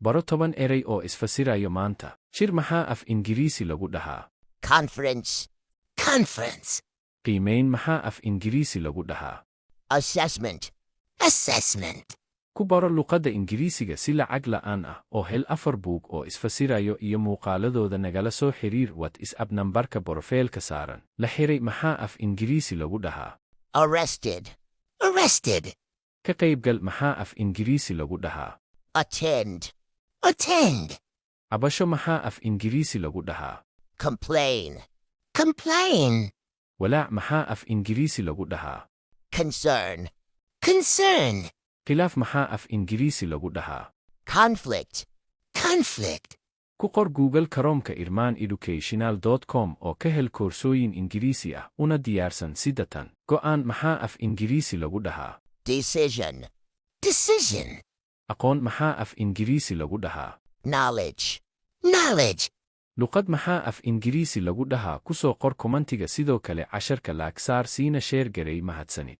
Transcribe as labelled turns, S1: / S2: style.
S1: Baro 10 eray oo isfasirayo maanta. Shir maxaa af Ingiriisi lagu dhahaa?
S2: Conference. Conference.
S1: Qiimayn maxaa af Ingiriisi lagu dhahaa?
S2: Assessment. Assessment.
S1: Ku baro luqadda Ingiriisiga si lacag la'aan ah oo hel 4 buug oo isfasirayo iyo muuqaaladooda nagala soo xiriir WhatsApp nambarka borofiilka saaran. La xiray maxaa af Ingiriisi lagu dhahaa?
S2: Arrested. Arrested.
S1: Ka qaybgal maxaa af Ingiriisi lagu dhahaa?
S2: Attend. Attend.
S1: Cabasho maxaa af Ingiriisi lagu dhahaa?
S2: Complain. Complain.
S1: Walaac maxaa af Ingiriisi lagu dhahaa?
S2: Concern. Concern.
S1: Khilaaf maxaa af Ingiriisi lagu dhahaa?
S2: Conflict. Conflict.
S1: Ku qor Google Chrome-ka irmaneducational.com oo ka hel koorsooyin Ingiriisi ah una diyaarsan sidatan. Go'aan maxaa af Ingiriisi lagu dhahaa?
S2: Decision. Decision.
S1: Aqoon maxaa af Ingiriisi lagu dhahaa?
S2: Knowledge. Knowledge.
S1: Luqad maxaa af Ingiriisi lagu dhahaa? Ku soo qor kommentiga sidoo kale casharka laag saar siina sheer garay mahadsanid.